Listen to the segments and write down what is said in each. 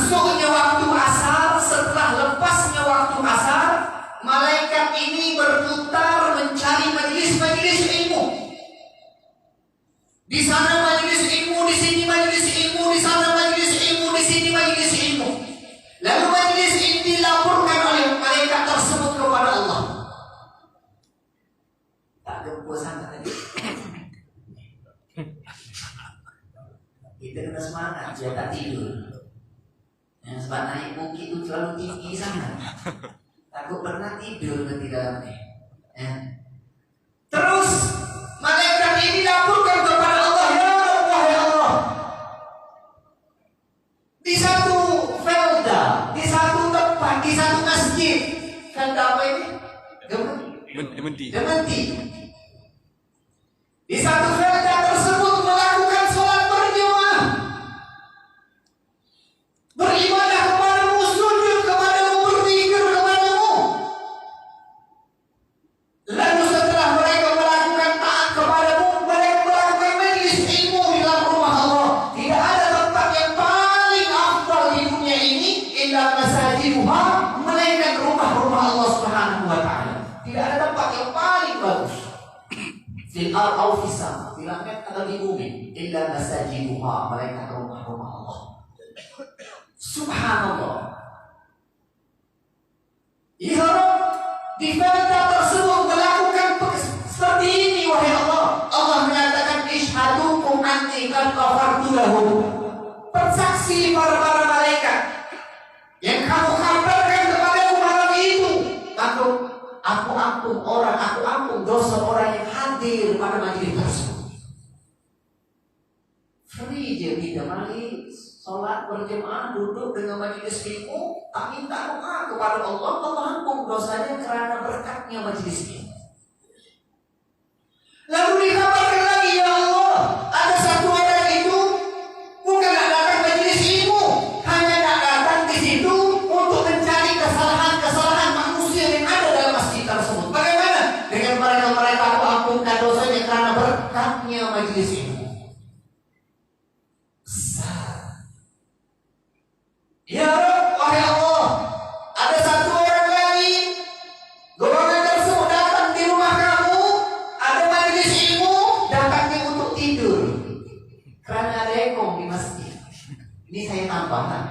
masuknya waktu asar, setelah lepasnya waktu asar, malaikat ini berputar mencari majelis-majelis ilmu. Di sana majelis ilmu, di sini majelis ilmu, di sana majelis ilmu, di sini majelis ilmu. Lalu majelis ini dilaporkan oleh malaikat tersebut kepada Allah. Tak gempa sangat tadi. Kita kena semangat, dia tak tidur. Sebab naik bukit itu terlalu tinggi sangat. Takut pernah tidur nanti dalamnya. Terus malaikat ini laporkan kepada Allah, ya Allah, ya Allah. Di satu felda, di satu tempat, di satu masjid. Felda apa ini? Dementi. Di satu felda tersebut melakukan sholat berjamaah, beribadah kepadamu, sujud kepadamu, berzikir kepadamu. Lalu setelah mereka melakukan taat kepadamu, mereka melakukan majlis ilmu di dalam rumah Allah. Tidak ada tempat yang paling afdal di dunia ini illa masajiduha, melainkan rumah-rumah Allah Subhanahu wa ta'ala. Tidak ada tempat yang paling bagus fil ardh aw fis sama, di langit atau di bumi, illa masajiduha, melainkan rumah-rumah Allah. Subhanallah. Ya Rabb, di felda tersebut melakukan seperti ini, wahai Allah. Allah menyatakan, ishhadukum anni qad ghafartu lahum. Bersaksi para malaikat yang kamu kabarkan kepada malam itu, aku ampun dosa orang yang hadir pada majelis tersebut. Free je kita mari sholat berjemaah, duduk dengan majelis ilmu, tak minta doa kepada Allah, Allah ampun dosanya kerana berkatnya majelis ilmu. Lalu dikabarkan lagi, ya Allah, ada satu orang itu bukanlah datang majelis ilmu, hanya datang di situ untuk mencari kesalahan-kesalahan manusia yang ada dalam masjid tersebut. Bagaimana dengan mereka aku ampunkan dosanya kerana berkatnya majelis ilmu? Ya Rabb, wahai Allah, ada satu orang lagi, golongan tersebut datang di rumah kamu, ada majelis ilmu, datangnya untuk tidur kerana ada ekor di masjid. Ini saya tambahkan.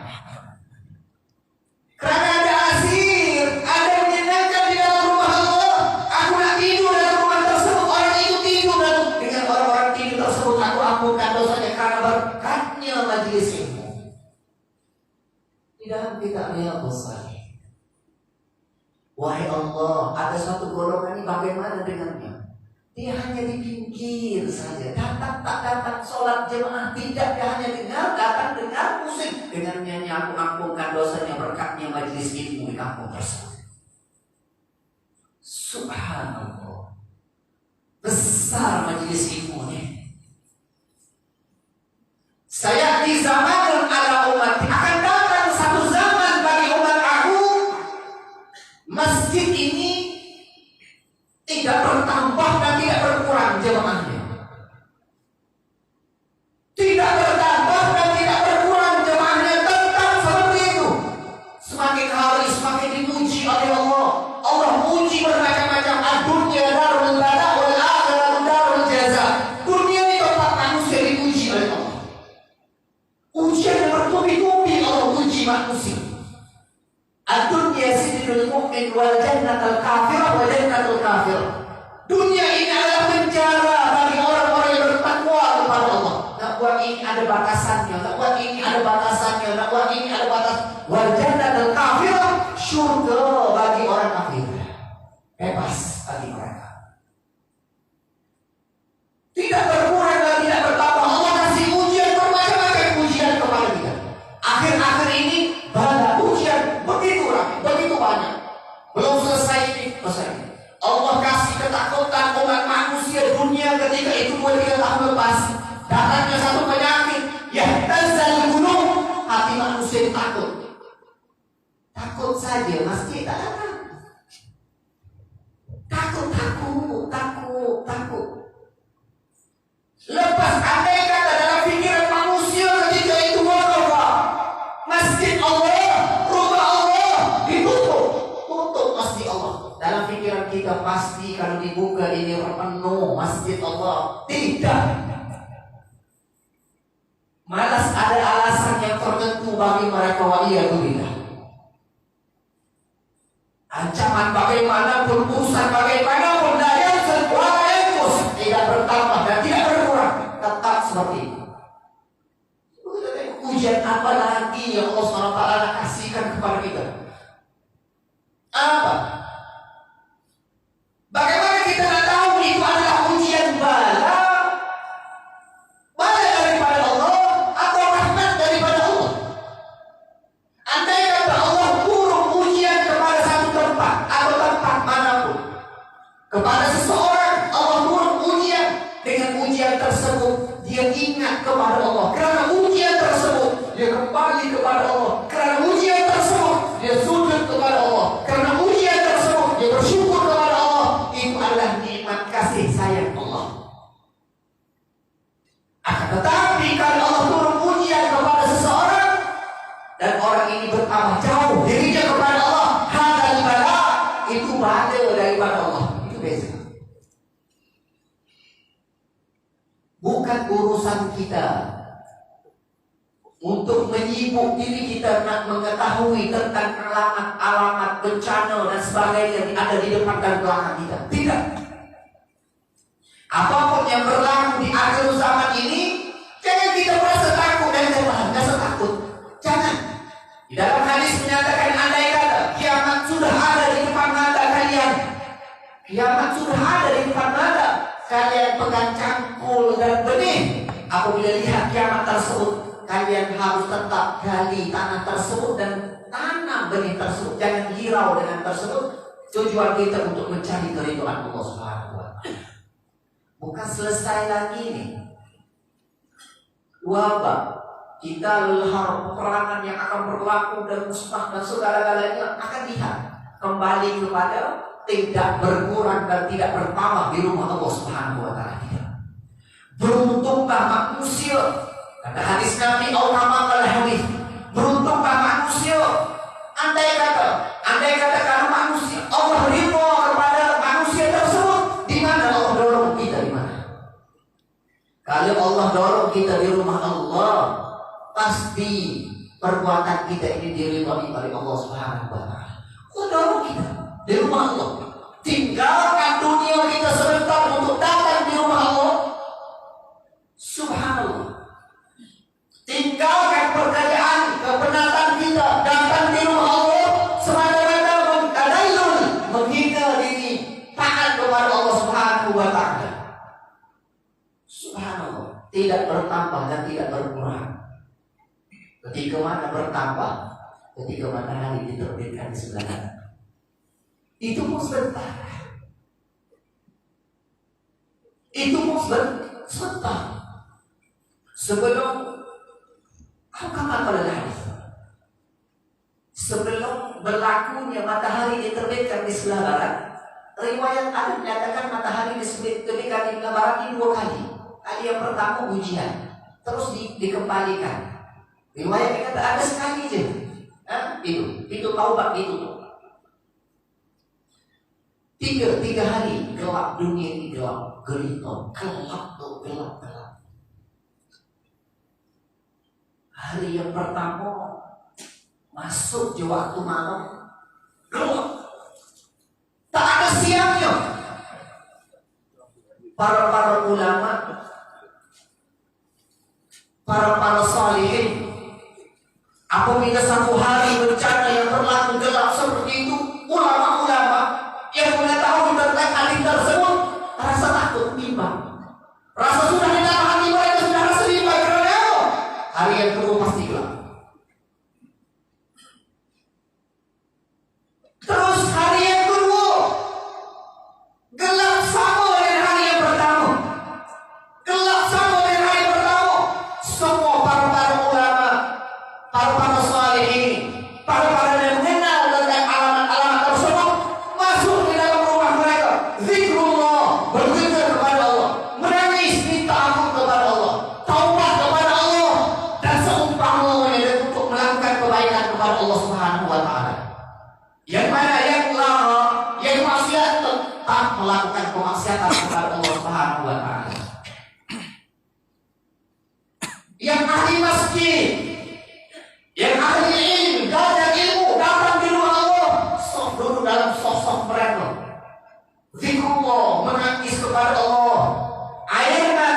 Kerana ada asir, ada menyenangkan di dalam rumah Allah, aku nak tidur dalam rumah tersebut. Orang itu tidur dan dengan orang-orang tidur tersebut aku ampunkan dosanya karena berkatnya majelis ilmu. Di dalam kitab Riyadhus Shalihin, wahai Allah, ada suatu golongan ini bagaimana dengannya? Dia hanya di pinggir saja, datang tak datang sholat jemaah, tidak, dia hanya datang dengar musik. Dengan nyanyi aku ampunkan dosanya berkatnya majelis ilmu di kampung tersebut. Subhanallah, besar majelis ilmu ini. Saya di zaman ala umat, akan datang satu zaman bagi umat aku, masjid ini tidak bertambah dan tidak berkurang jemaahnya. Tidak bertambah dan tidak berkurang jemaahnya, tetap seperti itu. Semakin hari semakin dipuji oleh Allah. Allah muji bermacam-macam. Ad-dunya darul bala wal akhiratu darul jaza. Dunia ini tempat manusia dipuji oleh Allah. Ujian yang bertubi-tubi Allah uji manusia. Ad-dunya sijnul mu'min wal jannatul kafir wa jannatul kafir. Dunia ini adalah penjara bagi orang-orang yang bertakwa kepada Allah. Tak buat ini ada batasannya, tak buat ini ada batasannya, tak buat ini ada batas. Wal jannatul kafir, syurga bagi orang kafir. Bebas bagi mereka. Tidak berkurang dan tidak bertambah. Allah kasih ujian bermacam-macam ujian kepada kita. Akhir-akhir ini bala ujian begitu ramai, begitu banyak. Belum selesai ini, Allah kasih ketakutan umat manusia dunia ketika itu 2-3 tahun lepas. Datangnya satu penyakit, yahtazal gunung, hati manusia takut. Takut saja, masjid tak datang. Takut. Lepas andai kata dalam pikiran manusia ketika itu masjid Allah pasti kalau dibuka ini penuh masjid Allah. Tidak. Malas ada alasan yang tertentu bagi mereka waliyadzubillah. Ancaman bagaimanapun, urusan bagaimanapun, daya sebuah etos tidak bertambah dan tidak berkurang, tetap seperti itu. Ujian apa lagi yang Allah SWT kasihkan kepada kita? Apa? Bagaimana kita tidak tahu itu adalah ujian bala? Bala daripada Allah atau rahmat daripada Allah? Andai kata Allah turun ujian kepada satu tempat atau tempat manapun, kepada seseorang Allah turun ujian, dengan ujian tersebut dia ingat kepada Allah. Karena ujian tersebut dia kembali kepada Allah. Karena ujian tersebut dia sujud kepada Allah. Karena ujian tersebut dia bersyukur kepada Allah. Itu adalah nikmat kasih sayang Allah. Akan tetapi kalau Allah turun ujian kepada seseorang dan orang ini bertambah jauh dirinya kepada Allah, hadal bala, itu bala daripada Allah. Itu beza. Bukan urusan kita untuk menyibuk diri kita nak mengetahui tentang alamat-alamat bencana dan sebagainya yang ada di depan dan belakang kita. Tidak. Apapun yang berlaku di akhir zaman ini, jangan kita merasa takut dan merasa takut. Jangan. Di dalam hadis menyatakan andai kata kiamat sudah ada di depan mata kalian, kiamat sudah ada di depan mata kalian, pegang cangkul dan benih. Apabila lihat kiamat tersebut, kalian harus tetap gali tanah tersebut dan tanam benih tersebut. Jangan hirau dengan tersebut. Tujuan kita untuk mencari keridhaan Allah Subhanahu wa Ta'ala. Bukan selesai lagi nih wabah, kita lihat peperangan yang akan berlaku dan musnah dan segala-galanya akan lihat kembali kepada tidak berkurang dan tidak bertambah di rumah Allah Subhanahu wa Ta'ala. Beruntunglah manusia, kata hadis Nabi hadis, beruntunglah manusia. Andai kata kalau manusia Allah ridho kepada manusia tersebut, di mana Allah dorong kita di mana? Kalau Allah dorong kita di rumah Allah, pasti perbuatan kita ini diridhoi oleh Allah Subhanahu wa Ta'ala. Allah dorong kita di rumah Allah. Tinggalkan dunia kita sebentar untuk datang di rumah Allah. Subhanallah. Tinggalkan pekerjaan, kepenatan kita, datang di rumah Allah semata-mata mengkadalun, menghina diri, taat kepada Allah Subhanahu wa Ta'ala. Subhanallah. Tidak bertambah dan tidak berkurang. Ketika mana bertambah? Ketika matahari diterbitkan di sebelah kanan. Itu pun sebentar. Itu pun sebentar. Sebelum sebelum berlakunya matahari diterbitkan di sebelah barat, riwayat ada menyatakan matahari diterbitkan di sebelah barat ini 2 kali. Kali yang pertama ujian, terus dikembalikan. Riwayat kata ada sekali je. Itu taubat itu. 3 hari gelap, dunia ini gelap, gelap. Hari yang pertama masuk je waktu malam, gelap, tak ada siangnya. Para ulama, para salihin, apabila satu hari bencana yang berlaku gelap seperti itu, ulama-ulama yang mengetahui tentang hal tersebut rasa takut, bimbang, rasa sudah di dalam hati mereka sudah rasa bimbang. Karena hari yang kedua pasti gelap. Terus hari yang kedua gelap sama dengan hari yang pertama, gelap sama dengan hari yang pertama. Semua para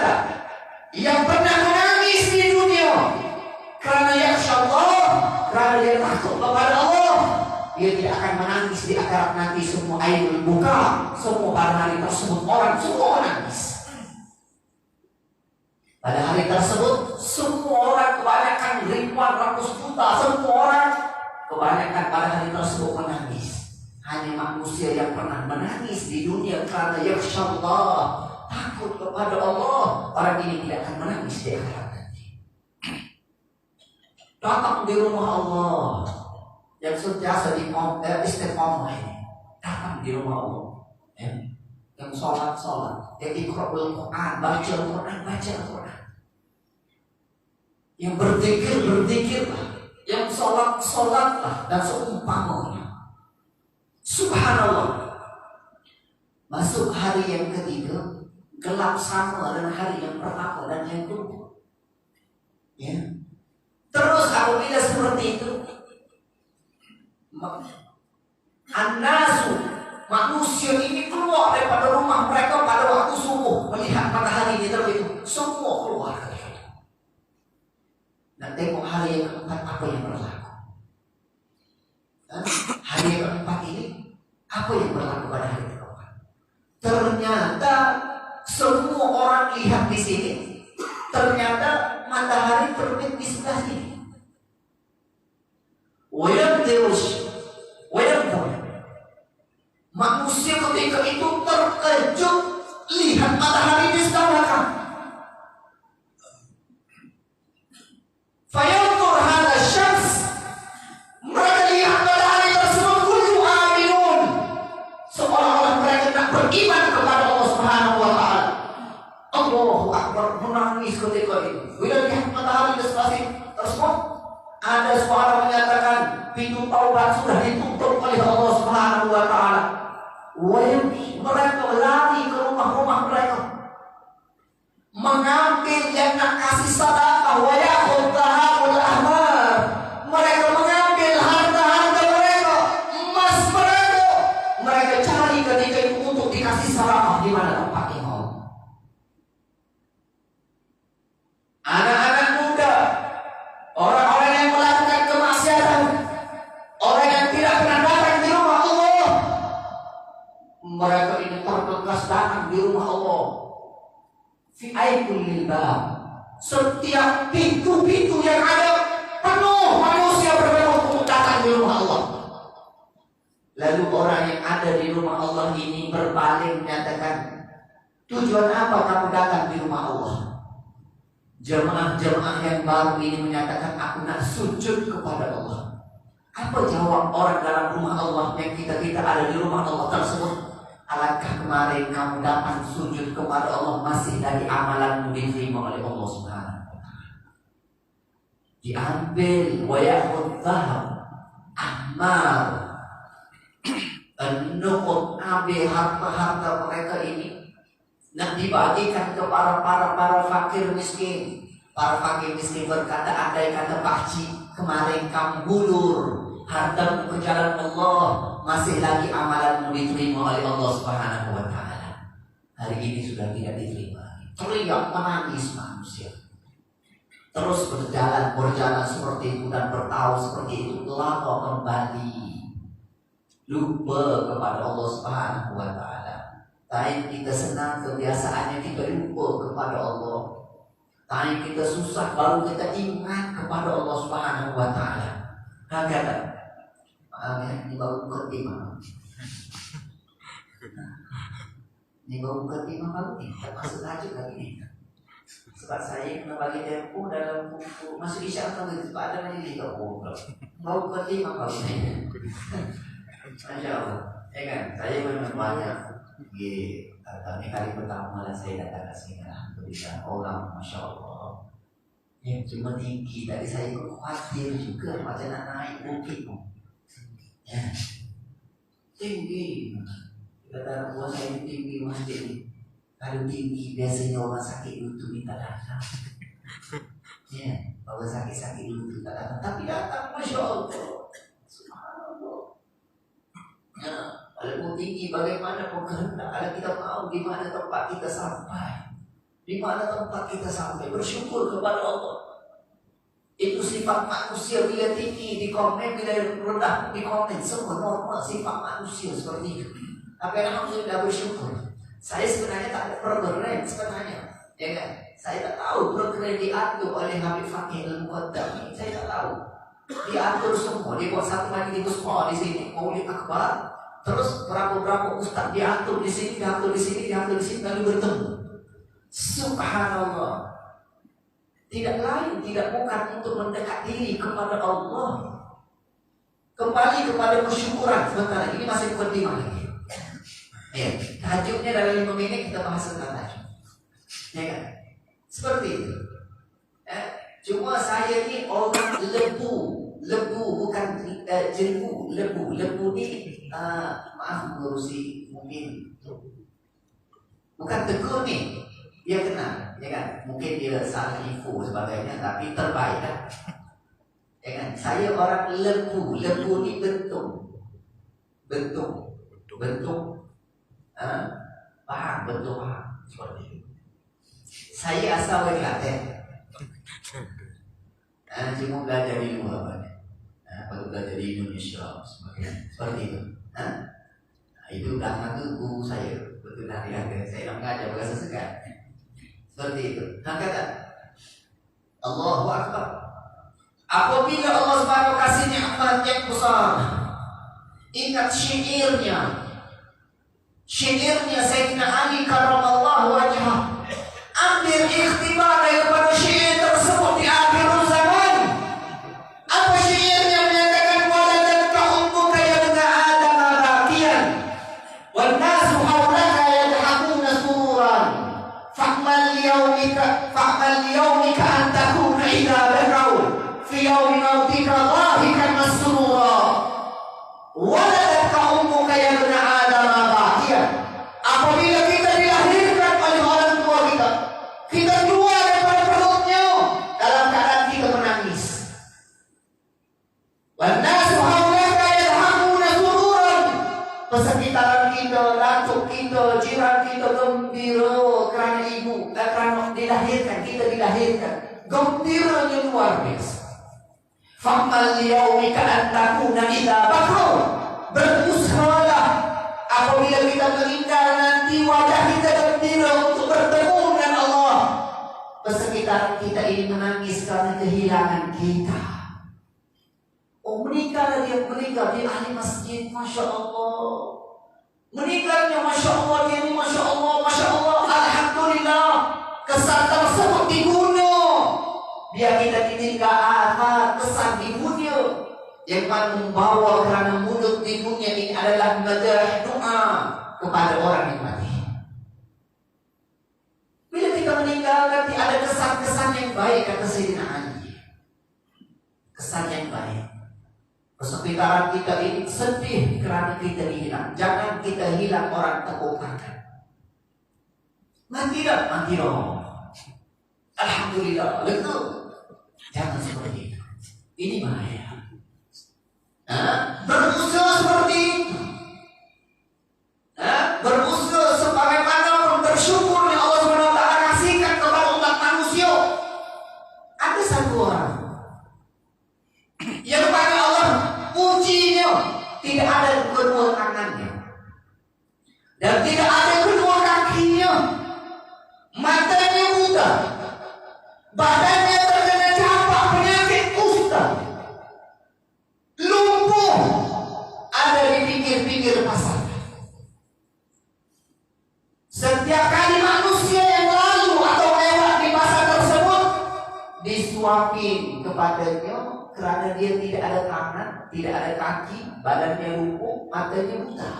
Ternyata yang pernah menangis di dunia karena yakhsha Allah, karena dia takut kepada Allah, dia tidak akan menangis di akhirat nanti. Semua aibul buka, semua pada hari tersebut orang semua menangis. Pada hari tersebut semua orang, kebanyakan ribuan ratus juta, semua orang kebanyakan pada hari tersebut menangis. Hanya manusia yang pernah menangis di dunia karena yakhsha Allah, takut kepada Allah, orang ini tidak akan menangis di akhirat nanti. Datang di rumah Allah yang sentiasa di istiqomah ini, datang di rumah Allah, yang sholat, yang iqra'ul Quran, baca Al-Quran, yang berzikirlah, yang sholatlah, dan seumpamanya. Subhanallah. Masuk hari yang ketiga, gelap sama dengan hari yang pertama dan yang kedua. Ya. Terus apabila seperti itu, an-nasu, manusia ini keluar daripada rumah mereka pada waktu subuh, melihat matahari ini terbit, semua keluar dari situ. Dan tengok hari yang keempat apa yang berlaku. Hari yang keempat ini apa yang berlaku pada hari keempat? Ternyata semua orang lihat di sini, ternyata matahari terbit di sebelah sini. Manusia ketika itu terkejut lihat matahari di sebelah belakang. Fayanzur hadha syams, mereka lihat matahari tersebut kullu aminun, seolah-olah mereka tak beriman kepada Allah Subhanahu wa taala. Allahu Akbar, menangis ketika itu. Bila lihat matahari di sebelah sini tersebut, ada suara menyatakan pintu taubat sudah ditutup oleh Allah Subhanahu wa taala. Mereka lari ke rumah-rumah mereka, mengambil yang nak kasih sedekah, wa ya'khudh dhahabul ahmar. Mereka mengambil harta-harta mereka, emas mereka, mereka cari ketika itu untuk dikasih sedekah. Di mana tempatnya mau? Anak-anak muda, orang-orang yang melakukan kemaksiatan, orang yang tidak pernah datang di rumah Allah, mereka ini terbekas datang di rumah Allah. Fi aikulil bab, setiap pintu-pintu yang ada penuh manusia berbelok untuk datang di rumah Allah. Lalu orang yang ada di rumah Allah ini berpaling menyatakan, tujuan apa kamu datang di rumah Allah? Jemaah-jemaah yang baru ini menyatakan, aku nak sujud kepada Allah. Apa jawab orang dalam rumah Allah yang kita ada di rumah Allah tersebut? Alangkah kemarin kamu datang sujud kepada Allah, masih dari amalanmu diterima oleh Allah Subhanahu wa taala. Diambil wa ya'khudh dhahab ahmar, an-nuqud, ambil harta-harta mereka ini nak dibagikan kepada para fakir miskin. Para fakir miskin berkata, andai kata pakcik kemarin kamu bulur hartamu ke jalan Allah, masih lagi amalanmu diterima oleh Allah Subhanahu wa taala. Hari ini sudah tidak diterima. Teriak menangis manusia. Terus berjalan seperti itu dan bertahu seperti itu, lama kembali lupa kepada Allah Subhanahu wa taala. Tapi kita senang kebiasaannya kita lupa kepada Allah. Tapi kita susah baru kita ingat kepada Allah Subhanahu wa taala. Kata ini baru ketimah. Ini baru ketimah baru ini. Maksud aja lagi ini. Sebab saya kena bagi tempo dalam buku masuk isyak atau gitu. Ada lagi di bawah. Baru ketimah baru ini. Masya Allah. Ya kan? Saya memang banyak. Ini kali pertama malah saya datang ke sini. Alhamdulillah, orang Masya Allah yang cuma tinggi. Tadi saya khawatir juga macam nak naik bukit. Ya, tinggi. Kata buah saya tinggi masjid ini. Kalau tinggi biasanya orang sakit lutut minta datang. Ya, kalau sakit lutut minta datang. Tapi datang, Masya Allah. Subhanallah. Ya, kalau tinggi bagaimana pun kehendak, kalau kita mau di mana tempat kita sampai. Di mana tempat kita sampai bersyukur kepada Allah. Itu sifat manusia, bila tinggi di komen, bila rendah di komen, semua normal, sifat manusia seperti itu. Tapi alhamdulillah bersyukur. Saya sebenarnya tak ada program sebenarnya, ya kan? Saya tak tahu program diatur oleh Habib Fakih Al-Muqaddam. Saya tak tahu. Diatur semua, dibuat satu lagi di Kusma di sini, Maulid Akbar. Terus berapa ustaz diatur di sini, diatur di sini, diatur di sini, lalu bertemu. Subhanallah. Tidak lain, tidak bukan untuk mendekat diri kepada Allah. Kembali kepada kesyukuran. Sebentar, ini masih mukadimah lagi. Ya, tahajudnya dalam 5 menit kita bahas tentang tahajud. Ya kan? Seperti itu. Cuma saya ni orang lebu bukan jelbu, lebu ni maaf mengurusi mungkin bukan tegur ni. Dia kenal, ya kan? Mungkin dia salah info sebagainya, tapi terbaik kan? Ya kan? Saya orang lebu ni bentuk. Paham, bentuk paham. Seperti itu. Saya asal dari Klaten. Cuma belajar di luar banyak. Baru belajar di Indonesia sebagainya. Seperti itu. Itu dah ngaku guru saya. Betul dari Klaten. Saya nak mengajar bahasa segan. Seperti itu. Kata Allahu Akbar. Apabila Allah Subhanahu kasih nikmat yang besar, ingat syairnya Sayyidina Ali karramallahu wajhah. Ambil ikhtibar daripada syair tersebut di akhir zaman. Apa syairnya menyatakan waladanka ummuka ya ibna Adam raqiyan wan nasu hawlaka yadhakuna sururan. Fa'mal liyawmika an takuna idza bakaw fi yawmi mautika dhahikan masrura. Waladanka ummuka ya ibna Adam raqiyan. Apabila kita dilahirkan oleh orang tua kita keluar daripada perutnya dalam keadaan kita menangis. Wan nasu hawlaka yadhakuna sururan. Persekitaran kita, datuk kita, jiran kita gembira kerana ibu, kerana kita dilahirkan. Gembiranya luar biasa. Fa'mal liyawmika an takuna idza bakaw. Berusahalah apabila kita meninggal nanti wajah kita gembira untuk bertemu dengan Allah. Persekitaran kita ini menangis karena kehilangan kita. Meninggal dia ahli masjid, Masya Allah. Meninggalnya Masya Allah, dia ini Masya Allah, Alhamdulillah. Kesan tersebut dibunuh. Biar kita ditinggal akal, kesan dibunuh. Yang mana membawa kerana mulut di dunia ini adalah madah doa kepada orang yang mati. Bila kita meninggal nanti ada kesan-kesan yang baik, kata Sayyidina Ali. Kesan yang baik. Persekitaran kita ini sedih kerana kita hilang. Jangan kita hilang orang terlupakan. Mati dah. Alhamdulillah. Lega. Jangan seperti itu. Ini bahaya. Berusaha seperti itu. Berusaha sebagaimana bersyukur yang Allah SWT kasihkan kepada umat manusia. Ada satu orang yang pada Allah pujinya tidak ada kedua tangannya dan tidak ada kedua kakinya, matanya buta, badannya terkena campak penyakit kusta, lumpuh, ada di pinggir-pinggir pasar. Setiap kali manusia yang lalu atau lewat di pasar tersebut disuapin kepadanya kerana dia tidak ada tangan, tidak ada kaki, badannya lumpuh, matanya buta.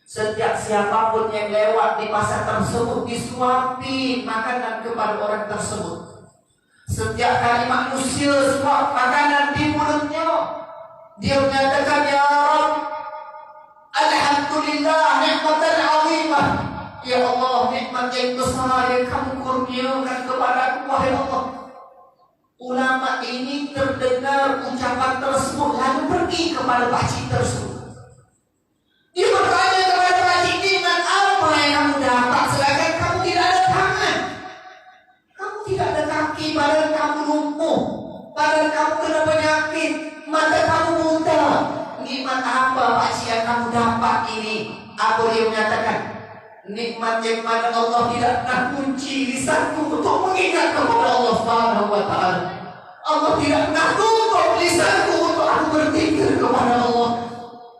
Setiap siapapun yang lewat di pasar tersebut disuapin makanan kepada orang tersebut. Setiap kali manusia suap makanan di mulutnya, dia menyatakan, Ya Rabb, Alhamdulillah, nikmatan azimah. Ya Allah, nikmat yang besar yang kamu kurniakan kepada aku, wahai Allah. Ulama ini terdengar ucapan tersebut lalu pergi kepada pakcik tersebut. Dia bertanya kepada pakcik, nikmat apa yang kamu dapat sedangkan kamu tidak ada tangan? kaki, badan kamu lumpuh, badan kamu kena penyakit, mata kamu buta. Nikmat apa Pak yang kamu dapat ini? Apa dia menyatakan? Nikmat yang mana Allah tidak pernah kunci lisanku untuk mengingat kepada Allah Subhanahu wa Ta'ala. Allah tidak pernah tutup lisanku untuk aku berzikir kepada Allah.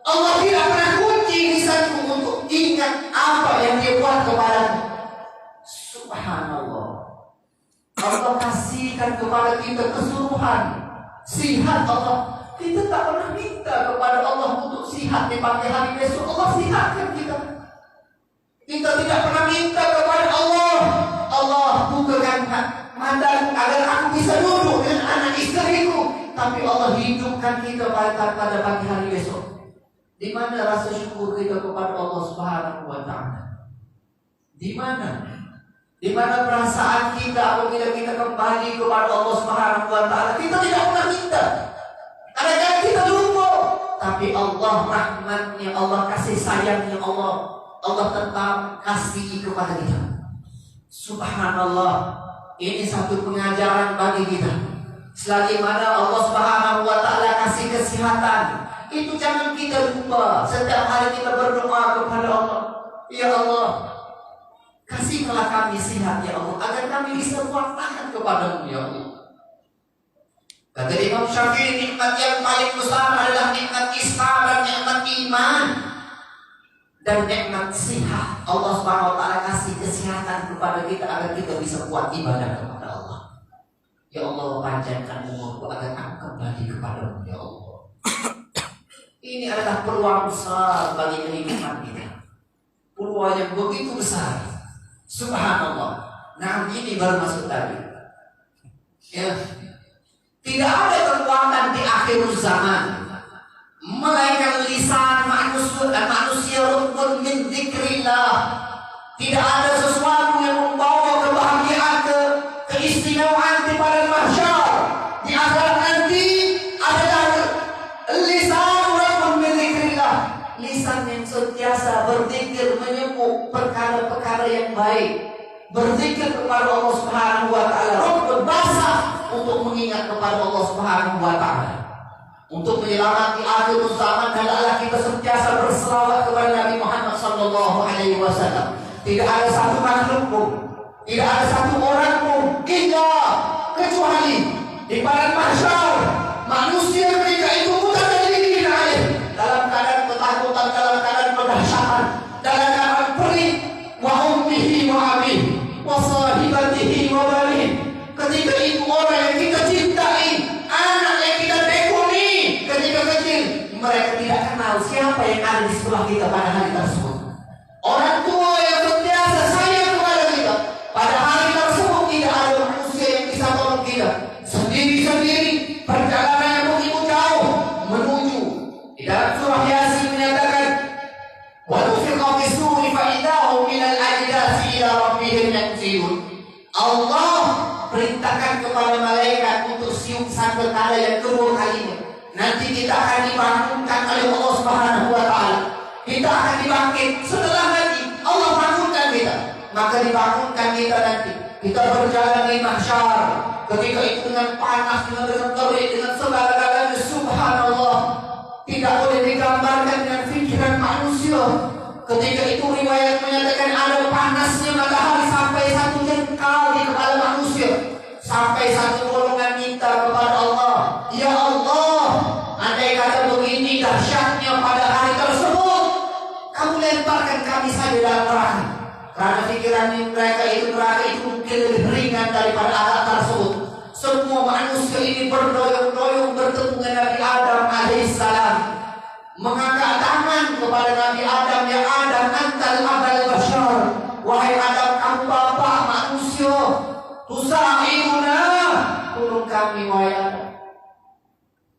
Allah tidak pernah kunci lisanku untuk ingat apa yang dia buat kepadaku. Subhanallah. Allah kasihkan kepada kita keseluruhan sihat Allah. Kita tak pernah minta kepada Allah untuk sihat di pagi hari besok. Allah sihatkan kita. Kita tidak pernah minta kepada Allah, Allah bukakan mata agar aku bisa duduk dengan anak istriku. Tapi Allah hidupkan kita pada pagi hari besok. Di mana rasa syukur kita kepada Allah Subhanahu wa Ta'ala? Di mana? Di mana perasaan kita apabila kita kembali kepada Allah Subhanahu wa Ta'ala? Kita tidak pernah minta. Kadang-kadang kita lupa, tapi Allah rahmatnya, Allah kasih sayangnya Allah tetap kasih kepada kita. Subhanallah. Ini satu pengajaran bagi kita. Selagi mana Allah Subhanahu wa Ta'ala kasih kesehatan, itu jangan kita lupa. Setiap hari kita berdoa kepada Allah, ya Allah, kasihlah kami sehat ya Allah, agar kami bisa buat tahan kepadamu ya Allah. Kata Imam Syafi'i, nikmat yang paling besar adalah nikmat Islam dan nikmat iman dan nikmat sihat. Allah Subhanahu wa Ta'ala kasih kesehatan kepada kita agar kita bisa buat ibadah kepada Allah. Ya Allah, panjangkan umurku agar aku kembali kepadamu ya Allah. Ini adalah peluang besar bagi kehidupan kita. Peluang yang begitu besar. Subhanallah. Nah, ini baru masuk tadi. Ya. Tidak ada kekuatan di akhir zaman melainkan lisan manusia rukun min dzikrillah. Tidak ada sesuatu yang membawa kebahagiaan, keistimewaan di padang mahsyar. Di akhirat nanti adalah lisan rukun min dzikrillah. Lisan yang sentiasa berzikir, menyebut perkara-perkara yang baik, berzikir kepada Allah Subhanahu wa Ta'ala, rukun basah untuk mengingat kepada Allah Subhanahu wa Ta'ala. Untuk menyelamatkan akhir zaman hendaklah kita sentiasa berselawat kepada Nabi Muhammad sallallahu alaihi wasallam. Tidak ada satu makhluk pun, tidak ada satu orang pun kecuali di padang mahsyar manusia ketika itu mutadallilin alaih, dalam keadaan ketakutan, dalam keadaan pendahsyatan, dalam keadaan perih, wa ummihi wa abihi wa sahibatihi wa banihi. Ketika itu orang yang kita cintai, anak yang kita tekuni ketika kecil, mereka tidak kenal siapa yang ada di sebelah kita pada hari tersebut. Orang tua yang sentiasa sayang kepada kita, pada hari tersebut tidak ada manusia yang bisa tolong kita. Sendiri-sendiri perjalanan yang begitu jauh menuju. Di dalam surah Yasin menyatakan, wa nufiqa fi suri fa idahum minal ajdasi ila rabbihim yansilun. Allah perintahkan kepada malaikat untuk siung sangkakala yang kedua kalinya. Nanti kita akan dibangunkan oleh Allah Subhanahu wa Ta'ala. Kita akan dibangkit setelah nanti Allah bangunkan kita. Maka dibangunkan kita nanti. Kita berjalan di mahsyar. Ketika itu dengan panas, dengan terik, dengan segala-galanya. Subhanallah. Tidak boleh digambarkan dengan fikiran manusia. Ketika itu riwayat menyatakan ada panasnya matahari sampai 1 jengkal di kepala manusia. Sampai satu golongan minta kepada Allah, ya Allah, andai kata begini dahsyatnya pada hari tersebut, kamu lemparkan kami saja dalam neraka. Karena pikiran mereka itu neraka itu mungkin lebih ringan daripada azab tersebut. Semua manusia ini berdoyong-doyong bertemu dengan Nabi Adam alaihissalam, mengangkat tangan kepada Nabi Adam, ya Adam, antal abal bashar, wahai Adam, kamu bapak manusia, tusa'iduna, tolong kami wahai Adam.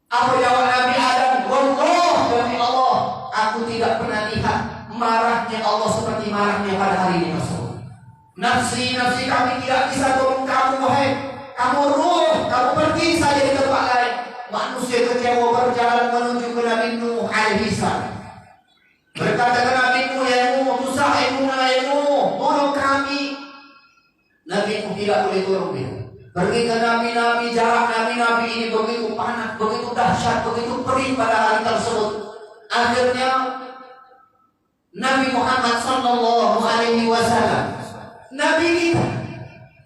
Apa jawab Nabi Adam? Wallah, demi Allah, aku tidak pernah lihat marahnya Allah seperti marahnya pada hari ini tersebut. Nafsi kami tidak bisa tolong kamu wahai. Kamu ruh, kamu pergi saja di tempat lain. Manusia kecewa berjalan menuju ke Nabi Nuh alaihissalam. Berkata ke Nabi Nuh, ya Nuh, tusa'iduna ya Nuh, tolong kami. Nabi Nuh tidak boleh tolong dia. Pergi ke nabi-nabi, jarak nabi-nabi ini begitu panas, begitu dahsyat, begitu perih pada hari tersebut. Akhirnya Nabi Muhammad sallallahu alaihi wasallam, Nabi kita,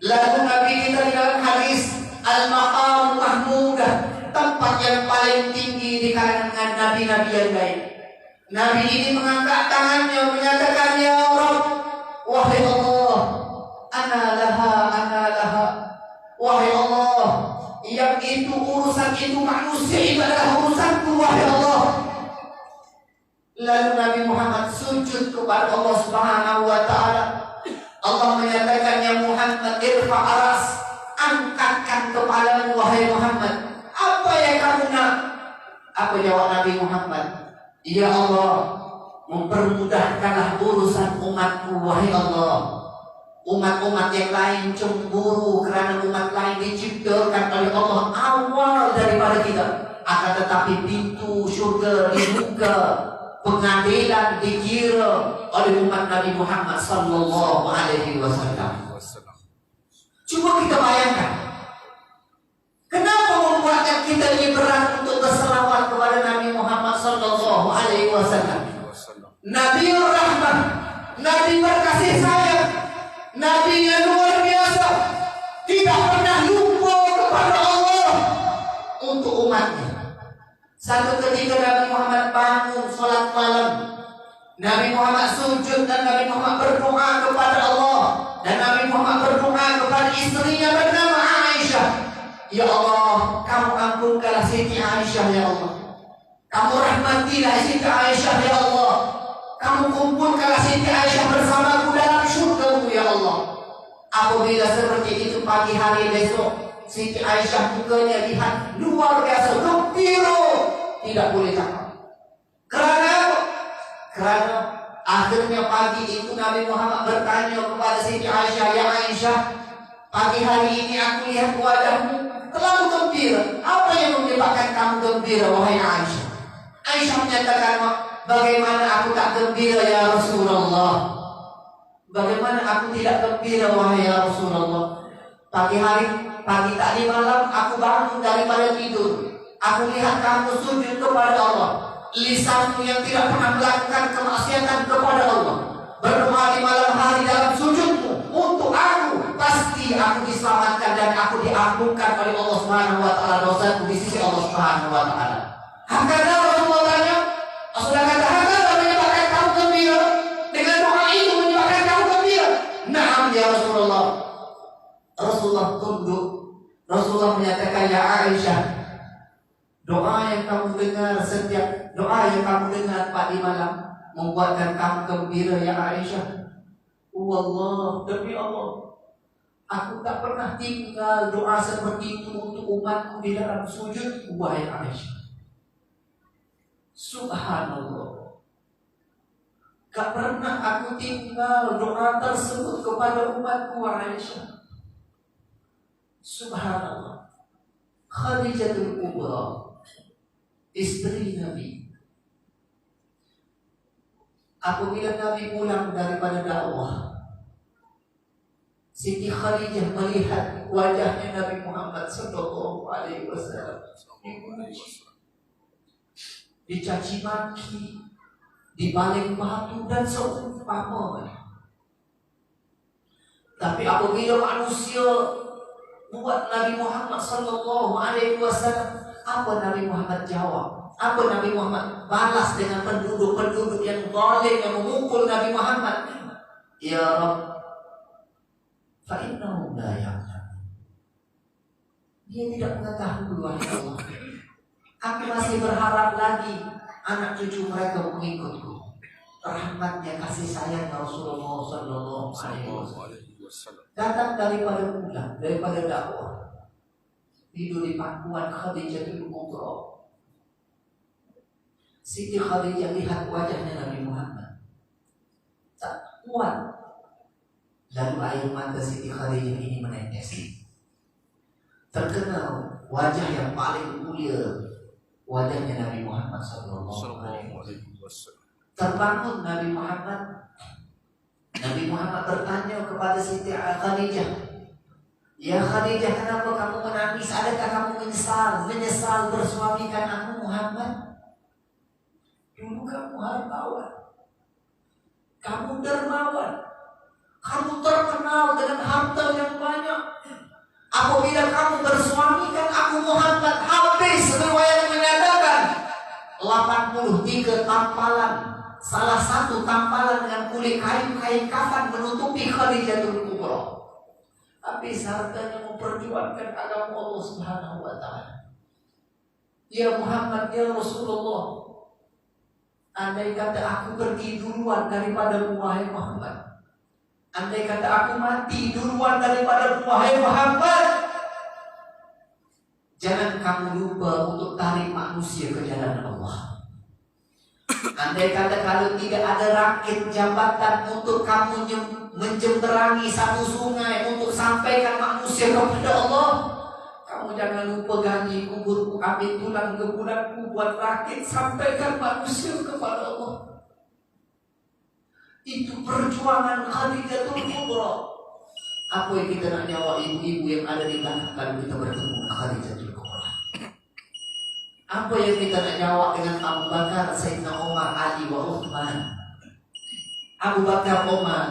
lalu Nabi kita di dalam hadis Al-Maqam Mahmudah, tempat yang paling tinggi di kalangan nabi-nabi yang lain. Nabi ini mengangkat tangannya menyatakan, ya Rabb, wahai Allah, ana laha, ana laha. Wahai Allah, yang itu urusan itu manusia, itu adalah urusanku, wahai Allah. Lalu Nabi Muhammad sujud kepada Allah Subhanahu wa ta'ala. Allah menyatakan, ya Muhammad, irfa' aras, angkatkan kepalamu, wahai Muhammad. Apa yang kamu nak? Apa jawab Nabi Muhammad? Ya Allah, mempermudahkanlah urusan umatku, wahai Allah. Umat-umat yang lain cemburu karena umat lain diciptakan oleh Allah awal daripada kita. Akan tetapi pintu syurga dibuka, pengadilan dikira oleh umat Nabi Muhammad sallallahu alaihi wasallam. Coba kita bayangkan, kenapa membuatkan kita ini berat untuk berselawat kepada Nabi Muhammad sallallahu alaihi wasallam? Nabi Rahman, Nabi berkasih sayang, Nabi yang luar biasa, tidak pernah lupa kepada Allah untuk umatnya. Satu ketika Nabi Muhammad bangun sholat malam, Nabi Muhammad sujud dan Nabi Muhammad berdoa kepada Allah, dan Nabi Muhammad berdoa kepada istrinya bernama Aisyah. Ya Allah, kamu ampunkanlah Siti Aisyah, ya Allah. Kamu rahmatilah Siti Aisyah, ya Allah. Kamu kumpulkanlah Siti Aisyah bersamaku dalam syurga-Mu, ya Allah. Apabila seperti itu pagi hari besok, Siti Aisyah mukanya lihat luar biasa gembira, tidak boleh cakap. Kerana akhirnya pagi itu Nabi Muhammad bertanya kepada Siti Aisyah, ya Aisyah, pagi hari ini aku lihat wajahmu terlalu gembira. Apa yang menyebabkan kamu gembira, wahai Aisyah? Aisyah menyatakan, bagaimana aku tak gembira, ya Rasulullah? Bagaimana aku tidak gembira, wahai ya Rasulullah? Pagi tadi malam aku bangun daripada tidur. Aku lihat kamu sujud kepada Allah. Lisanmu yang tidak pernah melakukan kemaksiatan kepada Allah, berdoa di malam hari dalam sujudmu untuk aku. Pasti aku diselamatkan dan aku diampunkan oleh Allah Subhanahu wa ta'ala dosaku di sisi Allah Subhanahu wa ta'ala. Hakana Rasulullah tanya, sudah kata hakana menyebabkan kamu gembira? Dengan doa itu menyebabkan kamu gembira? Naam ya Rasulullah. Rasulullah tunduk. Rasulullah menyatakan, ya Aisyah, doa yang kamu dengar setiap doa yang kamu dengar pagi malam membuatkan kamu gembira, ya Aisyah. Wallah, demi Allah, aku tak pernah tinggal doa seperti itu untuk umatku di dalam sujud, wahai Aisyah. Subhanallah, tak pernah aku tinggal doa tersebut kepada umatku, Aisyah. Subhanallah. Khadijatul Kubra, istri Nabi, apabila Nabi pulang daripada dakwah, Siti Khadijah melihat wajahnya Nabi Muhammad sallallahu alaihi wasallam dicaci maki, dibaling batu dan seumpamanya. Tapi apabila manusia buat Nabi Muhammad sallallahu alaihi wasallam, apa Nabi Muhammad jawab? Apa Nabi Muhammad balas dengan penduduk-penduduk yang zalim yang memukul Nabi Muhammad? Ya Rabb, fa innahu la ya'lam. Dia tidak mengetahui, wahai Allah. Aku masih berharap lagi anak cucu mereka mengikutku. Rahmatnya, kasih sayang Rasulullah sallallahu alaihi wasallam datang daripada pulang, daripada dakwah, tidur di pangkuan Khadijatul Kubra. Siti Khadijah lihat wajahnya Nabi Muhammad, tak kuat. Lalu air mata Siti Khadijah ini menetes. Terkenal wajah yang paling mulia, wajahnya Nabi Muhammad sallallahu alaihi wasallam. Terbangun Nabi Muhammad. Nabi Muhammad bertanya kepada Siti Khadijah, Ya Khadijah, kenapa kamu menangis? Adakah kamu menyesal bersuamikan aku Muhammad? Dulu kamu hartawan, kamu dermawan, kamu terkenal dengan harta yang banyak. Apabila kamu bersuamikan aku Muhammad, habis. Riwayat menyatakan 83 tampalan. Salah satu tampalan dengan kulit kain kafan menutupi Khadijatul Kubra. Habis hartanya memperjuangkan agama Allah Subhanahu wa ta'ala. Ya Muhammad, ya Rasulullah, andai kata aku pergi duluan daripada wahai Muhammad, andai kata aku mati duluan daripada wahai Muhammad, jangan kamu lupa untuk tarik manusia ke jalan Allah. Andai kata kalau tidak ada rakit jabatan untuk kamu menjemberangi satu sungai untuk sampaikan manusia kepada Allah, kamu jangan lupa gali kuburku, ambil tulang gebulanku, buat rakit, sampaikan manusia kepada Allah. Itu perjuangan Khadijatul Kubra. Apa yang kita nak jawab ibu-ibu yang ada di belakang kalau kita bertemu Khadijatul Kubra? Apa yang kita nak jawab dengan Abu Bakar, Sayyidina Umar, Ali wa Uthman? Abu Bakar, Umar,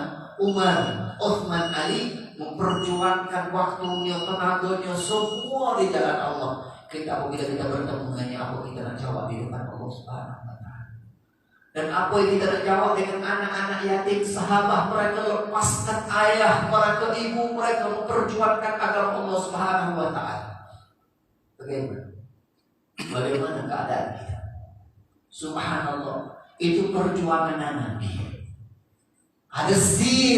Uthman, Ali memperjuangkan waktunya, tenaganya, semua di jalan Allah. Apabila kita bertemu dengannya, apa kita nak jawab di depan Allah Subhanahu wa ta'ala? Dan apa yang kita nak jawab dengan anak-anak yatim, sahabat mereka lepaskan ayah, mereka ibu, mereka memperjuangkan agama Allah Subhanahu wa ta'ala. Bagaimana keadaan kita? Subhanallah, itu perjuangan Nabi. Ada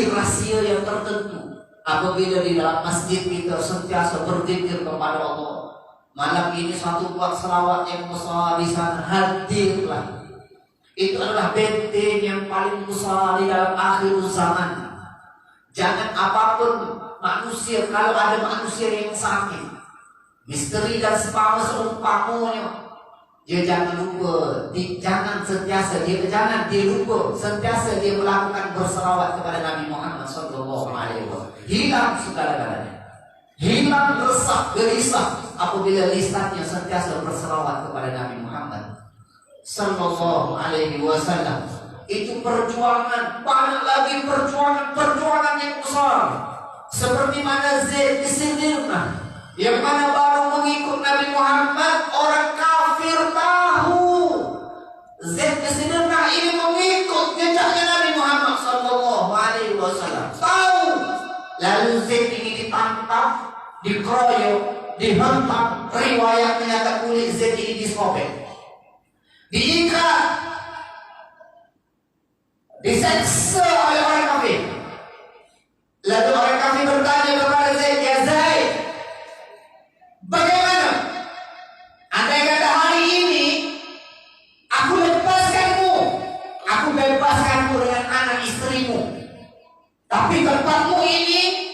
rahasia yang tertentu. Apabila di dalam masjid kita sentiasa berzikir kepada Allah, malam ini satu buat selawat yang besar di sana, hadirlah. Itu adalah benteng yang paling besar di dalam akhir zaman. Jangan apapun manusia, kalau ada manusia yang sakit, misteri dan seumpamanya, dia jangan lupa, jangan dia lupa sentiasa dia melakukan berselawat kepada Nabi Muhammad sallallahu alaihi wasallam. Hilang segala-galanya, hilang resah gelisah apabila lisannya sentiasa berselawat kepada Nabi Muhammad sallallahu alaihi wasallam. Itu perjuangan, banyak lagi perjuangan yang besar. Seperti mana Zaid Siddiqah yang mana baru mengikut Nabi Muhammad, orang kafir tahu Zaid Siddiqah ini mengikut jejaknya Nabi Muhammad sallallahu alaihi wasallam. Tahu. Lalu Zaid ini ditangkap, dikeroyok, dihentak. Riwayat menyatakan kulit Zaid ini disobek, diikat, diseksa oleh orang kafir. Lalu orang kafir bertanya kepada Zaid, ya Zaid, bagaimana? Andai kata hari ini aku bebaskanmu dengan anak istrimu, tapi tempatmu ini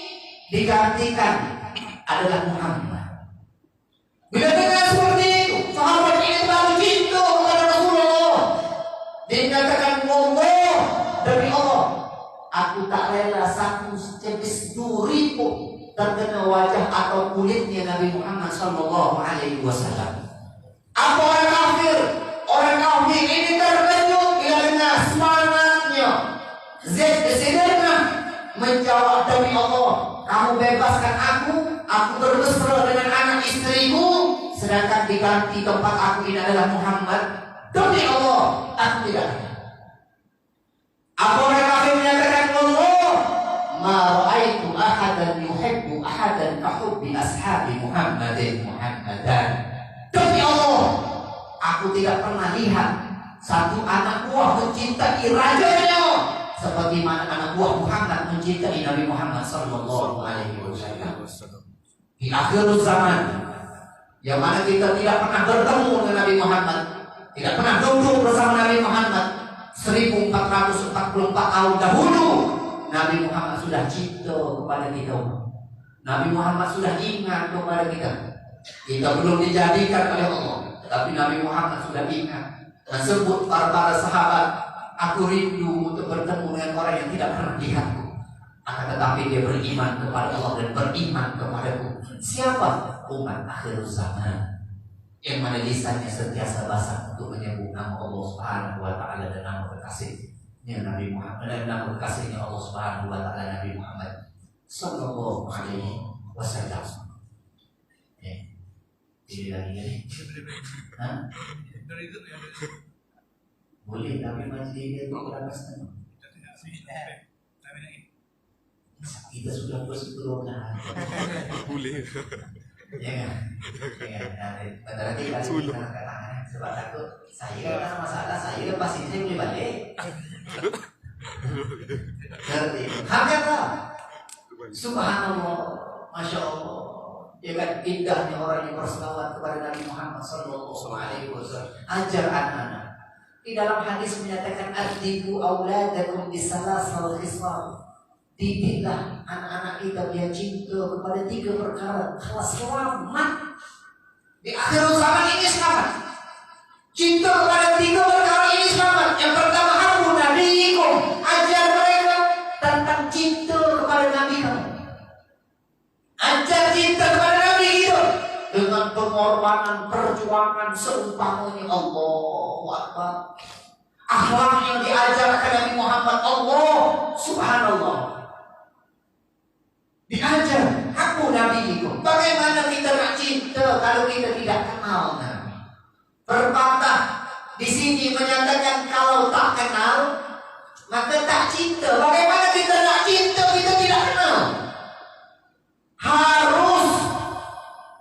digantikan adalah Muhammad. Bila dengar seperti itu, sahabat ini terlalu cinta kepada Rasulullah. Dia mengatakan, Allah, demi Allah, aku tak rela satu sejenis duri pun terkena wajah atau kulitnya Nabi Muhammad sallallahu alaihi wasallam. Apa orang kafir? Orang kafir ini terkejut bila dengar semangatnya. Zaid Siddiqah menjawab, demi Allah, kamu bebaskan aku bermesra dengan anak istriku, sedangkan diganti tempat aku ini adalah Muhammad. Demi Allah, aku tidak. Apa orang kafir menyatakan, Allah, ma ra'aitu ahadan yuhibbu ahadan ka hubbi ashabi Muhammadan. Demi Allah, aku tidak pernah lihat satu anak buah mencintai rajanya seperti mana anak buah Muhammad mencintai Nabi Muhammad sallallahu alaihi wasallam. Di akhir zaman, yang mana kita tidak pernah bertemu dengan Nabi Muhammad, tidak pernah duduk bersama Nabi Muhammad 1444 tahun dahulu, Nabi Muhammad sudah cinta kepada kita. Nabi Muhammad sudah ingat kepada kita. Kita belum dijadikan oleh Allah, tetapi Nabi Muhammad sudah ingat dan sebut para sahabat, aku rindu untuk bertemu dengan orang yang tidak pernah lihatku. Akan tetapi dia beriman kepada Allah dan beriman kepadaku. Siapa? Umat akhir zaman, yang mana lisannya sentiasa basah untuk menyebut nama Allah Subhanahu wa taala dan nama kekasihnya Nabi Muhammad, dan nama kekasihnya Allah Subhanahu wa taala Nabi Muhammad sallallahu alaihi wasallam. Ini lagi. Hah? Boleh, tapi masjid itu berapa setengah? Kita sudah berseberongan. Boleh. Ya kan? Berarti kali kita katakan sebab takut saya kan masalah saya kan pasti saya boleh balik. Berarti hakikatnya subhanallah, masya Allah. Ya kan, indahnya orang yang berselawat kepada Nabi Muhammad sallallahu alaihi wasallam. Ajar anak-anak. Di dalam hadis menyatakan adibu auladakum bisalasal khisal. Didiklah anak-anak kita biar cinta kepada 3 perkara. Kalau selamat di akhir zaman ini selamat. Cinta kepada 3 perkara ini selamat. Yang pertama, habu nabiyikum, ajar mereka tentang cinta kepada Nabi kamu. Ajar cinta kepada Nabi itu dengan pengorbanan, perjuangan seumpamanya Allahu Akbar. Akhlak yang diajarkan Nabi Muhammad, Allah subhanallah, diajar. Aku Nabi itu. Bagaimana kita nak cinta kalau kita tidak kenal Nabi? Pepatah di sini menyatakan kalau tak kenal maka tak cinta. Bagaimana kita nak cinta kita tidak kenal? Harus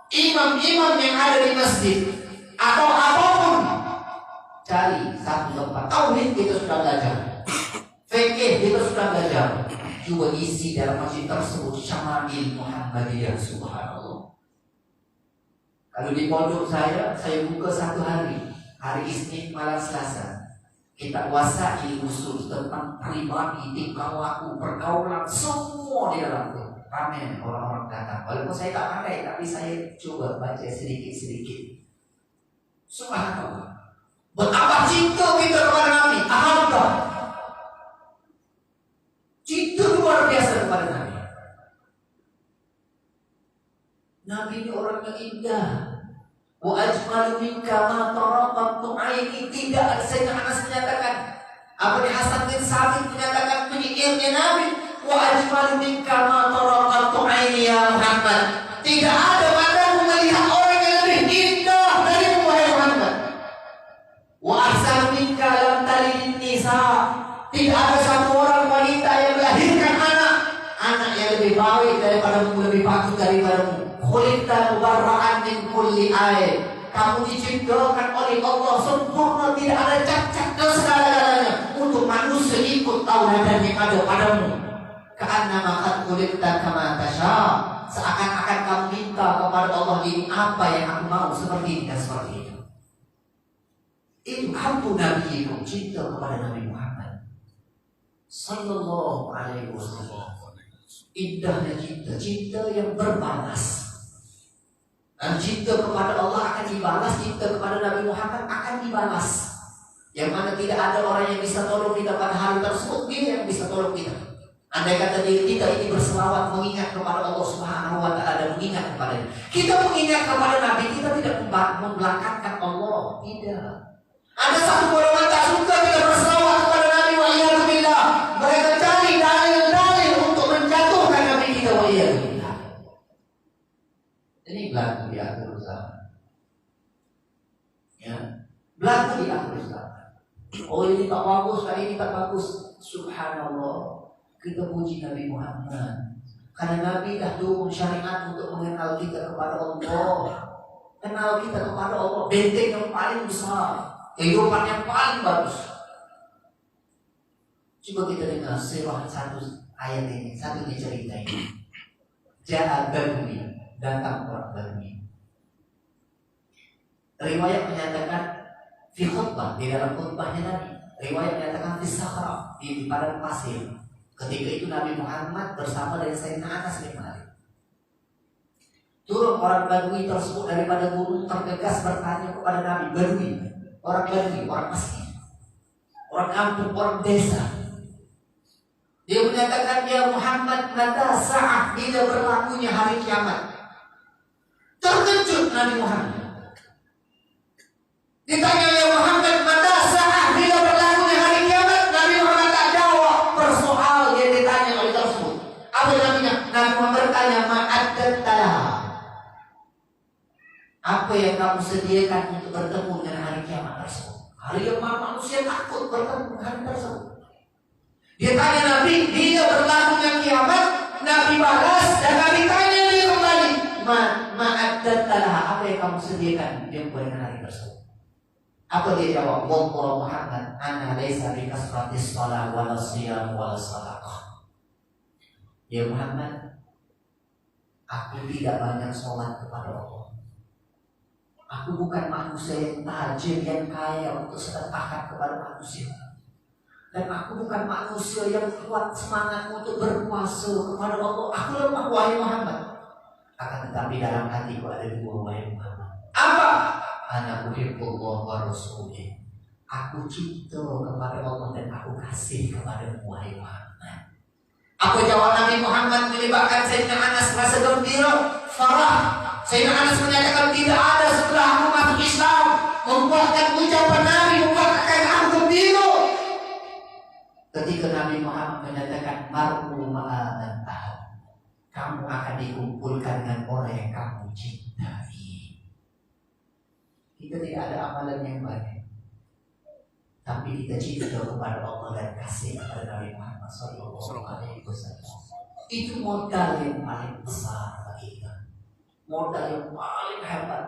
imam-imam yang ada di masjid atau apapun, cari satu tempat. Tauhid kita sudah belajar, fikih kita sudah belajar, juga isi dalam masjid tersebut syama'il Muhammadiyah. Subhanallah. Kalau di pondok saya buka satu hari Isnin malam Selasa, kita wasail usul tentang pribadi, tingkah laku, pergaulan, semua di dalam itu. Ramai orang-orang datang. Walaupun saya tak pandai, tapi saya coba baca sedikit-sedikit. Subhanallah. Betapa cinta kita kepada Nabi. Alhamdulillah. Cinta luar biasa kepada Nabi. Nabi ini orang yang indah. Wa ajmalu minka ma taraqatu aini. Tidak ada. Sayyidina Anas menyatakan, Abu Hasan bin Sabit menyatakan penyiirnya Nabi, wa ajmalu minka ma taraqatu aini ya Muhammad. Tidak ada mataku melihat orang yang lebih indah dari Muhammad. Wa ahsanu minka lam talidin nisa. Tidak ada satu orang wanita yang melahirkan anak yang lebih baik daripadamu, lebih bagus daripadamu. Khuliqta mubarra'an min kulli aib. Kamu diciptakan oleh Allah sempurna, tidak ada cacat dan segala-galanya untuk manusia ikut tauladan yang ada padamu. Ka'annama qad khuliqta kama tasha. Seakan-akan kamu minta kepada Allah, ini apa yang aku mau, seperti ini dan seperti itu. Itu hamdu Nabi itu, cinta kepada Nabi Muhammad sallallahu alaihi wasallam. Indahnya cinta yang berbalas. Dan cinta kepada Allah akan dibalas, cinta kepada Nabi Muhammad akan dibalas. Yang mana tidak ada orang yang bisa tolong kita pada hari tersebut, dia yang bisa tolong kita. Andai kata diri kita ini berselawat mengingat kepada Allah Subhanahu wa taala dan mengingat kepada kita mengingat kepada Nabi, kita tidak membelakangkan Allah, tidak. Ada satu golongan tak suka kita berselawat kepada Nabi, wa iyyazubillah. Mereka cari dalil-dalil untuk menjatuhkan Nabi kita, wa iyyazubillah. Ini berlaku di akhir zaman. Ya, berlaku di akhir zaman. Oh, ini tak bagus, ini tak bagus. Subhanallah. Kita puji Nabi Muhammad. Karena Nabi dah turun syariat untuk mengenal kita kepada Allah. Kenal kita kepada Allah, benteng yang paling besar, kehidupan yang paling bagus. Coba kita dengar sirah satu ayat ini, satunya cerita ini. Ja'a Badui, datang orang Badui. Riwayat menyatakan fi khutbah, di dalam khutbahnya Nabi. Riwayat menyatakan fi sakhra, di padang pasir. Ketika itu Nabi Muhammad bersama dengan Sayyidina Anas bin Malik. Turun orang Badui tersebut daripada gunung, tergegas bertanya kepada Nabi. Badui, orang Mesir, orang kampung, orang desa. Dia menyatakan, ya Muhammad, mata sa'ah, bila berlakunya hari kiamat. Terkejut Nabi Muhammad. Ditanya, ya Muhammad, mata sa'ah, bila berlakunya hari kiamat. Nabi Muhammad tak jawab persoal yang ditanya oleh tersebut. Apa namanya? Nabi Muhammad bertanya, ma'addattalah, apa yang kamu sediakan untuk bertemu dengan hari kiamat tersebut? Hari yang manusia takut bertemu dengan hari tersebut. Dia tanya Nabi, bila berlakunya kiamat. Nabi balas dan Nabi tanya dia kembali, ma'addattalah, apa yang kamu sediakan untuk dengan hari tersebut? Apa dia jawab? Wallahu Muhammad, ana laisa bi kasratis shalah wala shiyam wala sadaqah. Ya Muhammad, aku tidak banyak sholat kepada Allah. Aku bukan manusia yang tajir, yang kaya untuk sedekahkan kepada manusia. Dan aku bukan manusia yang kuat semangat untuk berpuasa kepada Allah. Aku lemah, wahai Muhammad. Akan tetapi dalam hatiku ada dua, wahai Muhammad. Apa? Ana uhibbullah wa rasulih. Aku cinta kepada Allah dan aku kasih kepadamu, wahai Muhammad. Apa jawab Nabi Muhammad menyebabkan Sayyidina Anas merasa gembira, farah. Sayyidina Anas menyatakan, tidak ada setelah aku masuk Islam membuatkan ucapan Nabi membuatkan aku gembira ketika Nabi Muhammad menyatakan, mar'u ma'aman tahab, kamu akan dikumpulkan dengan orang yang kamu cintai. Kita tidak ada amalan yang baik, tapi kita cinta kepada Allah dan kasih kepada Nabi Muhammad SAW. Itu modal yang paling besar bagi kita, modal yang paling hebat.